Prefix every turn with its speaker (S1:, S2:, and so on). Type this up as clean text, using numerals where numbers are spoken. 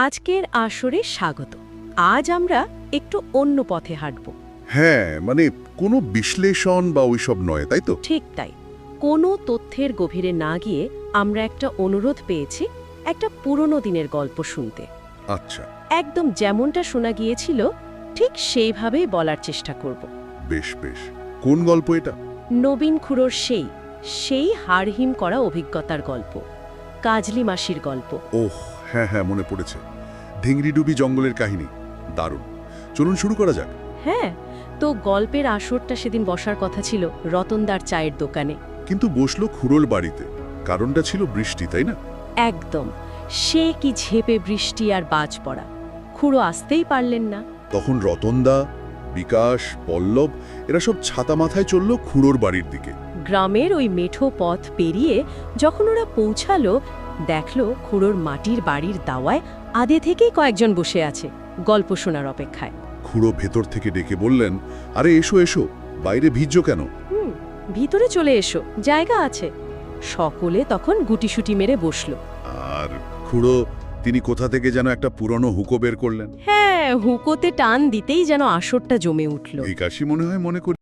S1: আজকের আসরে স্বাগত। আজ আমরা একটু অন্য পথে হাঁটব।
S2: হ্যাঁ, মানে কোনো বিশ্লেষণ বা ওইসব নয়, তাই তো?
S1: ঠিক তাই। কোনো তথ্যের গভীরে না গিয়ে আমরা একটা অনুরোধ পেয়েছি একটা পুরনো দিনের গল্প শুনতে।
S2: আচ্ছা,
S1: একদম যেমনটা শোনা গিয়েছিল ঠিক সেইভাবেই বলার চেষ্টা করব।
S2: বেশ বেশ। কোন গল্প এটা?
S1: নবীন খুড়োর সেই হাড়হিম করা অভিজ্ঞতার গল্প, কাজলি মাসির গল্প।
S2: ওহ, হ্যাঁ হ্যাঁ, মনে পড়েছে। ধিংরিডুবি জঙ্গলের কাহিনী। দারুণ। চলুন শুরু করা যাক।
S1: হ্যাঁ, তো গল্পের আসরটা সেদিন বসার কথা ছিল রতনদার চায়ের দোকানে।
S2: কিন্তু বসলো খুড়োর বাড়িতে। কারণটা ছিল বৃষ্টি, তাই না?
S1: একদম। সে কি ঝেপে বৃষ্টি আর বাজ পড়া, খুড়ো আসতেই পারলেন না।
S2: তখন রতনদা, বিকাশ, পল্লব এরা সব ছাতা মাথায় চলল খুড়োর বাড়ির দিকে।
S1: গ্রামের ওই মেঠো পথ পেরিয়ে যখন ওরা পৌঁছালো, দেখলো খুড়োর মাটির বাড়ির দাওয়ায় আদে থেকেই কয়েকজন বসে আছে গল্প শোনার অপেক্ষায়।
S2: খুড়ো ভেতর থেকে ডেকে বললেন, আরে এসো এসো, বাইরে ভিজছো কেন?
S1: ভিতরে চলে এসো, জায়গা আছে। সকলে তখন গুটিসুটি মেরে বসলো।
S2: আর খুড়ো তিনি কোথা থেকে যেন একটা পুরনো হুকো বের করলেন।
S1: হ্যাঁ, হুকোতে টান দিতেই যেন আসরটা জমে উঠল।
S2: এই কাশি মনে হয় মনে করি